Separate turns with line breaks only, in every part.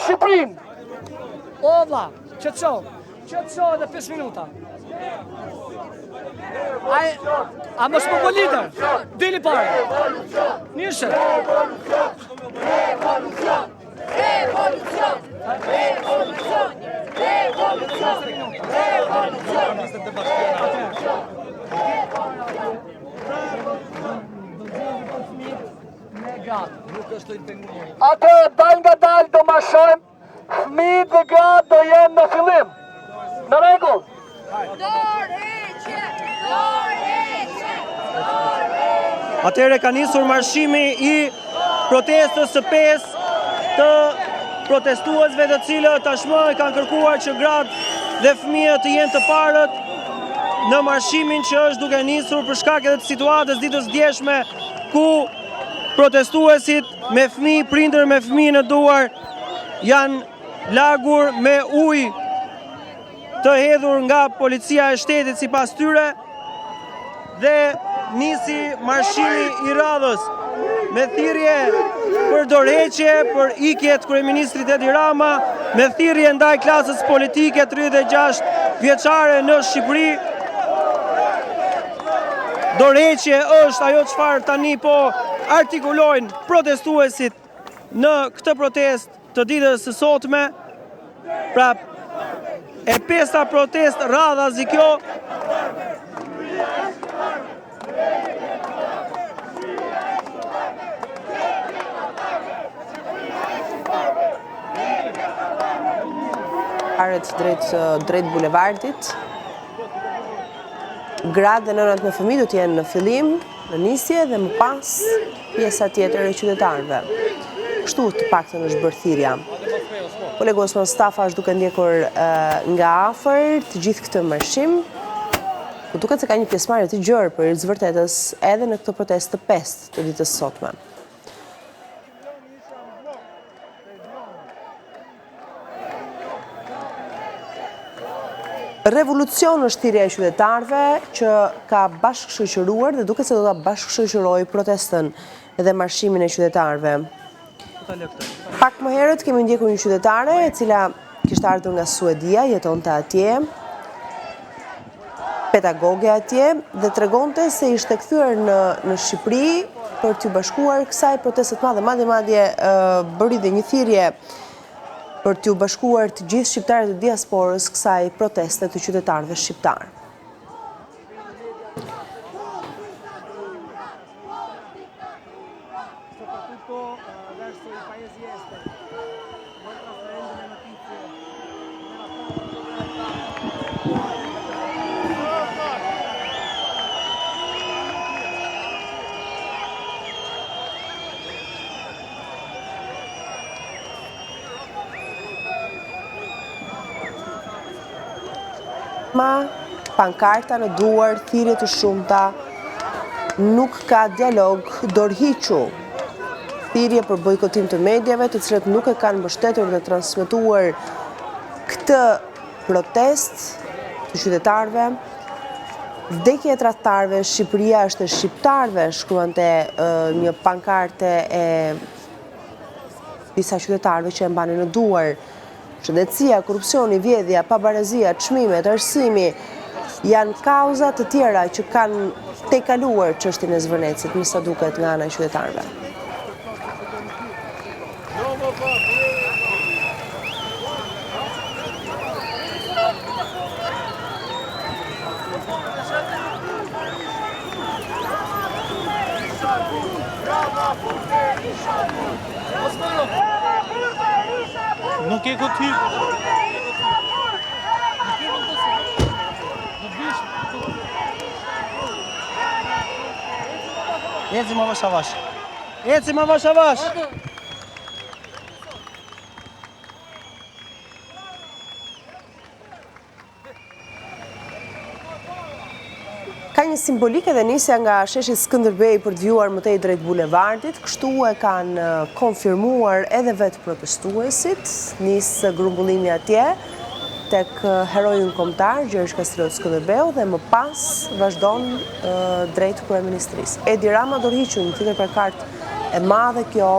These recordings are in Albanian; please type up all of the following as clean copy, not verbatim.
Shqiprin. O vla, qëtëso edhe 5 minuta. A më shpo po lider? Dili pare. Njëshë. Revolucion! Revolucion! Revolucion! Revolucion! Atë dal nga dal do ma shojmë, fëmijët dhe gratë do jenë në fillim. Në rregull.
Atëherë ka nisur marshimi i protestës së 5 të protestuesve të cilët tashmë kanë kërkuar që gratë dhe fëmijët të jenë të parët në marshimin që është duke nisur për shkak edhe të situatës ditës djeshme ku protestuesit me fëmijë, prindër me fëmijë në duar janë lagur me ujë të hedhur nga policia e shtetit sipas tyre dhe nisi marshimi i radhës me thirrje për dorëheqje për ikjet kryeministrit Edi Rama, me thirrje ndaj klasës politike 36 vjeçare në Shqipëri. Dorëheqje është ajo çfarë tani po artikulojnë protestuesit në këtë protestë të ditës së sotme. Pra, e 5-ta protestë radhazi kjo.
Drejt bulevardit. Gratë dhe nënat me fëmijë do të jenë në fillim, në nisje dhe më pas pjesa tjetër e qytetarëve. Kështu të paktën është bërë thirrja. Kolegu Osman Stafa është duke ndjekur nga afër të gjithë këtë marshim, ku duket se ka një pjesëmarrje të gjerë për zëvërtetës edhe në këtë protestë të 5 të ditës sotme. Revolucion është thirrja e qytetarëve që ka bashkëshoqëruar dhe duket se do ta bashkëshoqërojë protestën dhe marshimin e qytetarëve. Pak më herët kemi ndjekur një qytetare e cila kishte ardhur nga Suedia, jetonte atje, pedagoge atje dhe tregonte se ishte kthyer në Shqipëri për t'u bashkuar kësaj proteste të madhe, madje bëri dhe një thirrje për t'u bashkuar të gjithë shqiptarët e diasporës kësaj proteste të qytetarëve shqiptarë. Pankarta në duar, thirrje të shumta, nuk ka dialog, dorëhiqu. Thirrje për bojkotim të mediave, të cilët nuk e kanë mbështetur dhe transmetuar këtë protestë të qytetarëve. Vdekje e tradhtarëve, Shqipëria është e shqiptarëve, shkruante një pankarte e disa qytetarëve që e mbanin në duar. Shëndetësia, korrupsioni, vjedhja, pabarazia, çmimet, arsimi janë kauza të tjera që kanë tejkaluar çështjen e zvërnecit, me sa duket nga ana e qytetarëve.
Nuk e këtë Eci më avash. Eci më avash.
Ka një simbolike dhe nisja nga sheshi Skënderbej për të vjuar më tej drejt bulevardit, kështu e kanë konfirmuar edhe vetë protestuesit, nisë grumbullimi atje tek herojin kombëtar Gjergj Kastriot Skënderbeu dhe më pas vazhdon drejt kryeministrisë. Edi Rama dorëhiqu një tjetër pankartë e madhe kjo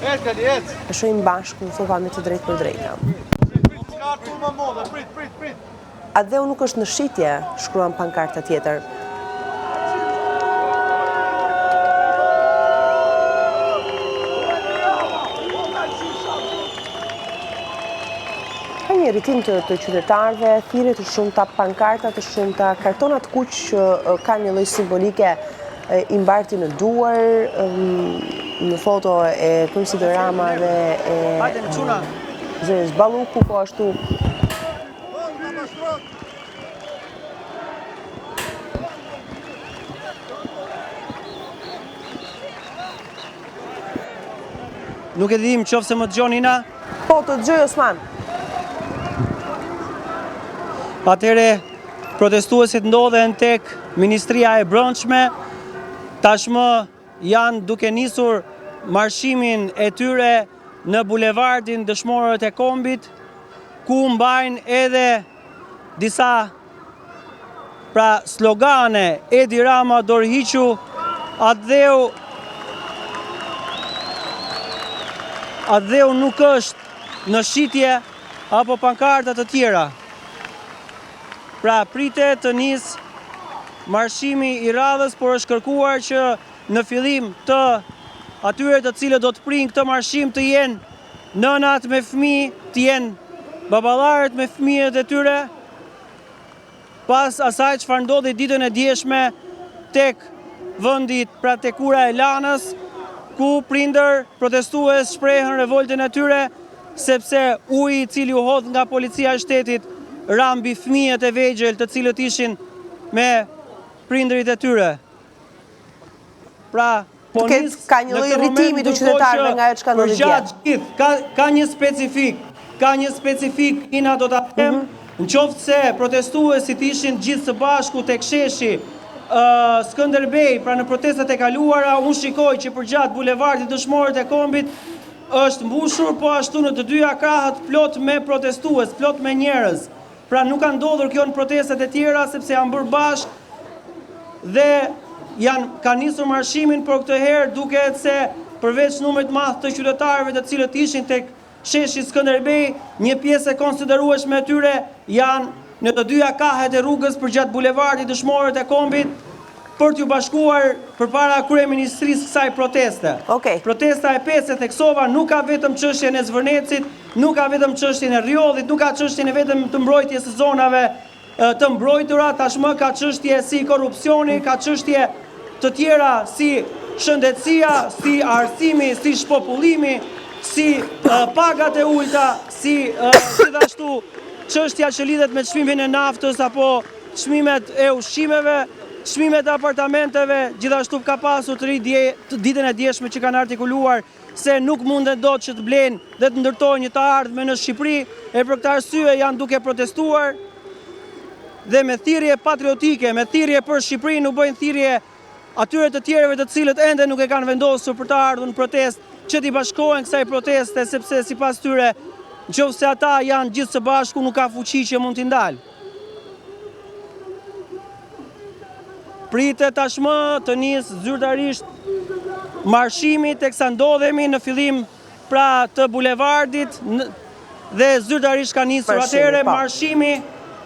E shohim bashkë në pamje të drejtë për drejta. Adheu nuk është në shitje, shkruan pankarta tjetër. Ka një rritim të qytetarëve, thirrje të shumta, pankarta të shumta, kartonat kuq që kanë një lloj simbolike i mbarti në duar, në foto e Kryeministit Rama dhe e Zëris Balluku, po ashtu
Nuk e dim qoftë se më dëgjon Ina.
Po, të dëgjoj Osman.
Atëre protestuesit ndodhen tek Ministria e Brendshme. Tashmë janë duke nisur marshimin e tyre në bulevardin Dëshmorët e Kombit, ku mbajnë edhe disa slogane: Edi Rama dorhiqu, Adheu nuk është në shitje, apo pankarta të tjera. Pra pritet të nisë marshimi i radhës, por është kërkuar që në fillim të atyre të cilët do të prinë këtë marshim të jenë nënat me fëmijë, të jenë baballarët me fëmijët e tyre, pas asaj çfarë ndodhi ditën e djeshme tek vendi, pra tek ura e Lanës, ku prindër protestues shprehën revoltën e tyre sepse uji i cili u hodh nga policia e shtetit ra mbi fëmijët e vegjël të cilët ishin me prindërit e tyre. Pra,
ka një lloj rritimi të qytetarëve nga ajo çka ndodhi dje.
Ka një specifik Ina do ta them, në qoftë se protestuesit ishin gjithë së bashku tek sheshi Skënderbej, pra në protestat e kaluara, unë shikoj që përgjatë bulevardit Dëshmorët e Kombit është mbushur, po ashtu në të dyja krahët plot me protestues, plot me njerëz. Pra nuk ka ndodhur kjo në protestat e tjera, sepse janë bërë bashkë dhe ka nisur marshimin, por këtë herë duket se përveç numrit të madh të qytetarëve të cilët ishin tek sheshi Skënderbej, një pjesë e konsiderueshme e tyre janë në të dyja kahet e rrugës përgjatë bulevardit Dëshmorët e Kombit për t'ju bashkuar përpara kryeministrisë kësaj proteste. Protesta e 5 e theksova nuk ka vetëm çështjen e Zvërnecit, nuk ka vetëm çështjen e Rriodhit, nuk ka çështjen e vetëm të mbrojtjes së zonave të mbrojtura, tashmë ka çështje si korrupsioni, ka çështje të tjera si shëndetësia, si arsimi, si shpopullimi, si pagat e ulta, si gjithashtu çështja që lidhet me çmimin e naftës apo çmimet e ushqimeve, çmimet e apartamenteve. Gjithashtu ka pasur të ri ditën e djeshme që kanë artikuluar se nuk mundet dot që të blenë dhe të ndërtojnë një të ardhme në Shqipëri, e për këtë arsye janë duke protestuar dhe me thirrje patriotike, me thirrje për Shqipërinë, nuk bëjnë thirrje atyre të tjerëve të cilët ende nuk e kanë vendosur për të ardhur në protestë që t'i bashkohen kësaj proteste, sepse sipas tyre, nëse ata janë gjithë së bashku, nuk ka fuqi që mund t'i ndalë. Pritet tashmë të nisë zyrtarisht marshimi teksa ndodhemi në fillim pra të bulevardit dhe zyrtarisht ka nisur atëre marshimi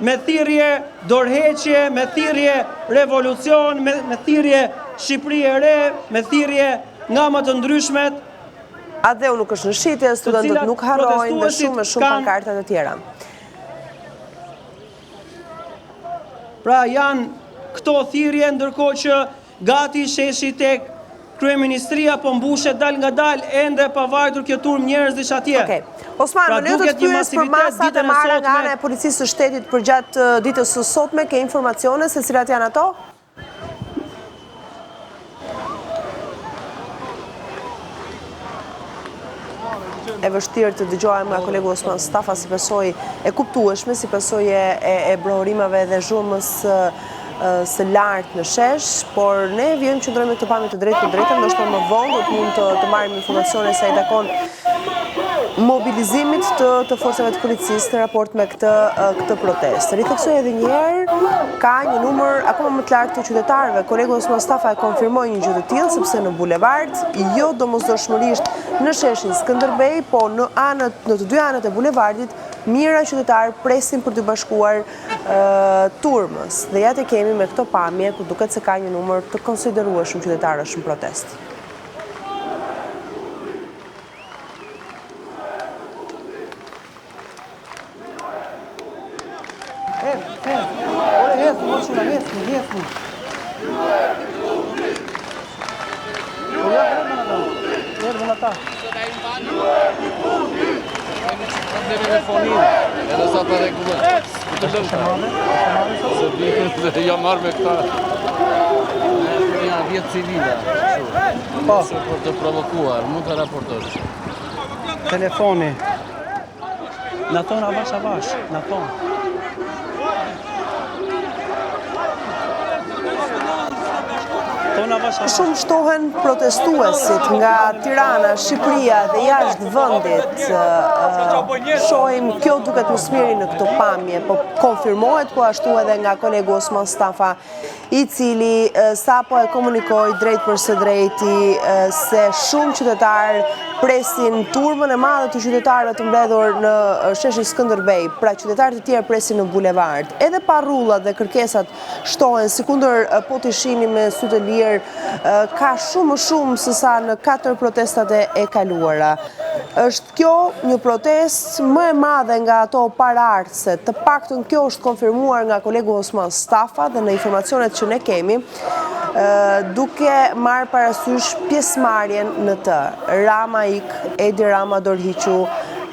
me thirrje dorëheqje, me thirrje revolucion, me thirrje Shqipëri e re, me thirrje nga më të ndryshmet.
Adheu nuk është në shitje, studentët nuk harrojnë dhe shumë pankarta të tjera.
Pra janë këto thirrje, ndërkohë që gati sheshi tek kryeministria po mbushet dal nga dal ende pa vajtur kjo turm njerëzish atje.
Osman, më lejo të të pyes për masat e marra nga ana e policisë së shtetit përgjatë ditës së sotme, ke informacione se cilat janë ato? E vështirë të dëgjohem nga kolegu Osman Stafa si pasojë e kuptueshme, si pasojë e brohorimave dhe zhurmës së lartë në shesh, por ne vjen qëndrojmë këtë pamje të drejtë për drejtë, ndoshta më vonë do të mund të marrim informacione sa i takon mobilizimit të forcave të policisë në raport me këtë protestë. Ritheksoj edhe një herë, ka një numër akoma më të lartë të qytetarëve. Kolegu Osman Stafa e konfirmoi një gjë të tillë sepse në bulevard, jo domosdoshmërisht në sheshin Skënderbej, po në të dy anët e bulevardit, mijëra qytetarë presin për të bashkuar turmës. Dhe ja të kemi me këto pamje, ku duket se ka një numër të konsiderueshëm qytetarësh në protestë.
Edhe sa të regullën. Se jam marrë me këta. Janë 10 civila. Për të provokuar, mund të raportosh.
Telefoni. Në thonë avash, në thonë.
Shumë shtohen protestuesit nga Tirana, Shqipëria dhe jashtë vendit. Shohim kjo duket më smiri në këto pamje, po konfirmohet po ashtu edhe nga kolegu Osman Stafa, i cili sapo e komunikoi drejt për së drejti se shumë qytetarë presin turmën e madhe të qytetarëve të mbledhur në sheshin Skënderbej, pra qytetarët e tjerë presin në bulevard. Edhe parrullat dhe kërkesat shtohen, sikundër po të shihni me sy të lirë, ka shumë më shumë se sa në 4 protestat e kaluara. Është kjo një protestë më e madhe nga ato paraardhëse. Të paktën kjo është konfirmuar nga kolegu Osman Stafa dhe në informacionet që ne kemi, duke marrë parasysh pjesëmarrjen në të. Rama ik, Edi Rama Dorhiqu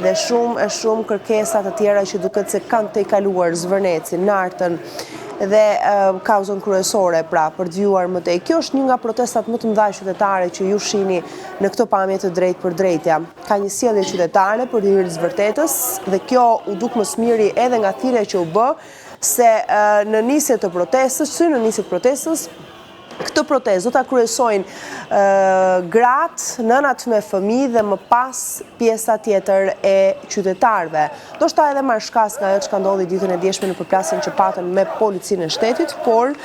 dhe shumë kërkesa të tjera që duket se kanë të i kaluar Zvërnecin, Nartën dhe kauzën kryesore pra për të vjuar më tej. Kjo është një nga protestat më të mëdha qytetare që ju shihni në këto pamje të drejtë për drejtja. Ka një sjellje qytetare për hir të vërtetës dhe kjo u duk më smiri edhe nga thirrja që u bë se në nisje të protestës, këtë protestë do ta kryesojnë gratë, nënat me fëmijë dhe më pas pjesa tjetër e qytetarëve. Do shta edhe marrshkas nga ajo që ka ndodhur ditën e djeshme në përplasjen që patën me policinë e shtetit, por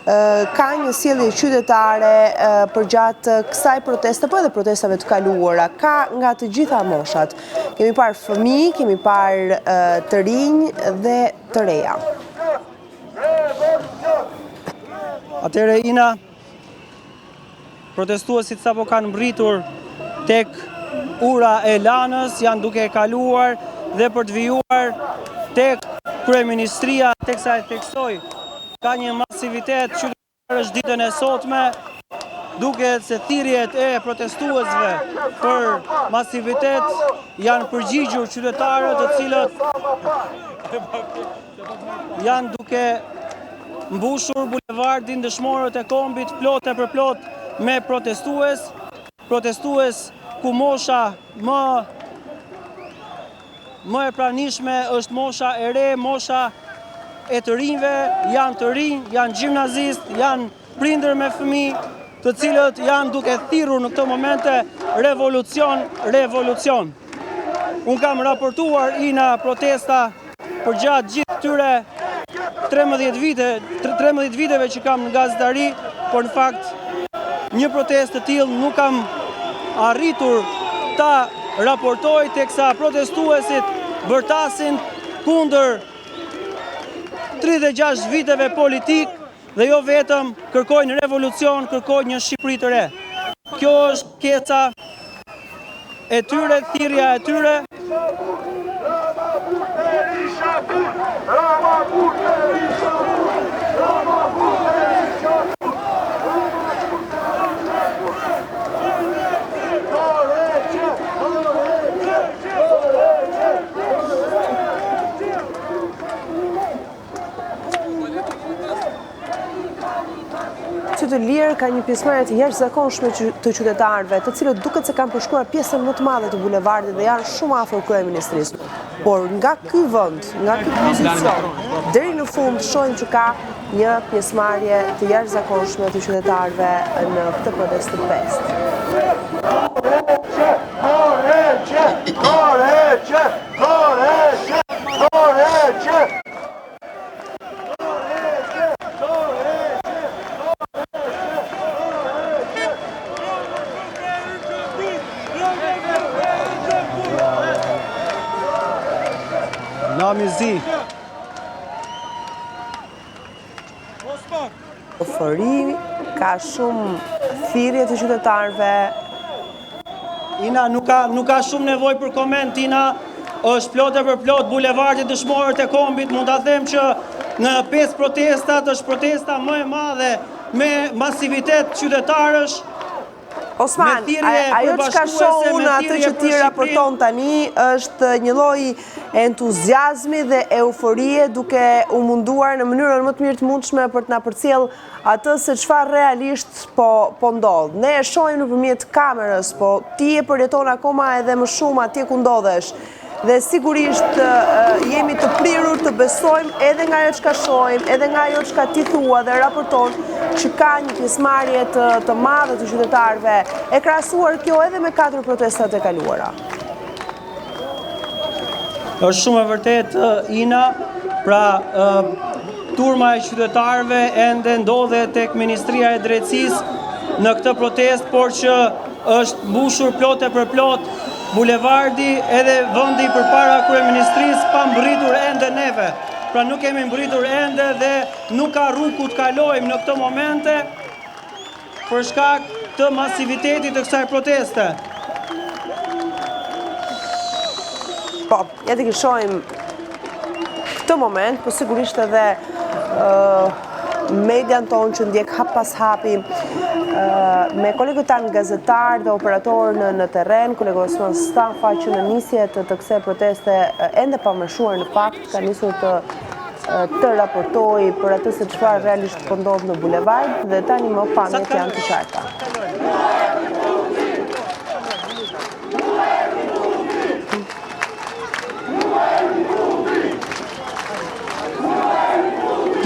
ka një sjellje qytetare përgjatë kësaj proteste, po edhe protestave të kaluara. Ka nga të gjitha moshat. Kemi parë fëmijë, kemi parë të rinj dhe të reja.
Atëre Ina, protestuesit sapo kanë mbritur tek ura e Lanës, janë duke e kaluar dhe për të vijuar tek kryeministria, teksa e theksoj ka një masivitet qytetar është ditën e sotme, duket se thirrjet e protestuesve për masivitet janë përgjigjur qytetarët të cilët janë duke mbushur bulevardin dëshmorët e kombit plot e për plot me protestues ku mosha më e pranishme është mosha e re, mosha e të rinjve, janë të rinj, janë gjimnazist, janë prindër me fëmijë, të cilët janë duke thirrur në këto momente revolucion. Unë kam raportuar Ina protesta për gjatë gjithë këtyre 13 viteve që kam në gazetari, por në fakt një protestë të tillë nuk kam arritur ta raportoj, teksa protestuesit bërtasin kundër 36 viteve politik dhe jo vetëm kërkojnë revolucion, kërkojnë një Shqipëri të re. Kjo është keca e tyre, thirrja e tyre.
Të lirë ka një pjesëmarrje të jashtëzakonshme të qytetarëve, të cilët duket se kanë përshkruar pjesën më të madhe të bulevardit dhe janë shumë afër kryeministrisë. Por nga ky vend, nga ky pozicion, deri në fund shohim që ka një pjesëmarrje të jashtëzakonshme të qytetarëve në këtë protestë të pestë.
Namizi.
Ofëri ka shumë thirrje të qytetarëve.
Ina nuk ka shumë nevojë për koment, Ina është plot e për plot bulevardi dëshmorët e kombit, mund ta them që në 5 protestat është protesta më e madhe me masivitet qytetarësh.
Osman, ajo që ka shohë unë atë që ti raporton tani është një lloj entuziazmi dhe euforie duke u munduar në mënyrën më të mirë të mundshme për të na përcjell atë se çfarë realisht po ndodh. Ne e shohim nëpërmjet kamerës, po ti e përjeton akoma edhe më shumë atje ku ndodhesh. Dhe sigurisht jemi të prirur të besojmë edhe nga ajo që ka shohim, edhe nga ajo që ka ti thua dhe raporton që ka një pjesëmarrje të madhe të qytetarëve, e krahasuar kjo edhe me 4 protestat e kaluara.
Është shumë e vërtet, Ina, pra turma e qytetarëve ende ndodhet tek Ministria e Drejtësisë në këtë protestë, por që është mbushur plot e për plot bulevardi edhe vendi përpara kryeministrisë pa mbritur ende neve. Pra nuk kemi mbritur ende dhe nuk ka rrugë ku të kalojmë në këto momente për shkak të masivitetit të kësaj proteste.
Po, jetë që shohim këtë moment, po sigurisht edhe median tonë që ndjek hap pas hapi, me kolegët tanë gazetar dhe operator në terren, kolego Osman Stafa që në nisje të kësaj proteste ende pa mëshuar në fakt, ka nisur të raportoj për atë se çfarë realisht po ndodh në bulevard dhe tani më pamjet janë të qarta.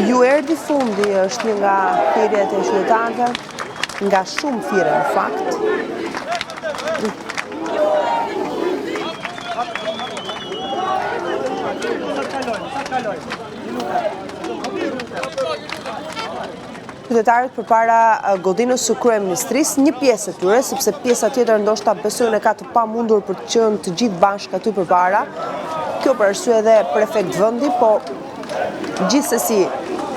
Ju erdhi fundi është një nga thirrjet e qytetarëve, nga shumë thirrje në fakt. Qytetarët përpara godinës së kryeministrisë, një pjesë e tyre, sepse pjesa tjetër ndoshta besojnë e ka të pamundur për të qenë të gjithë bashkë aty përpara. Kjo për arsye edhe prefekt vendi, po gjithsesi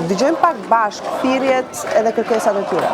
dëgjojmë pak bashkë thirrjet edhe kërkesat e tyre.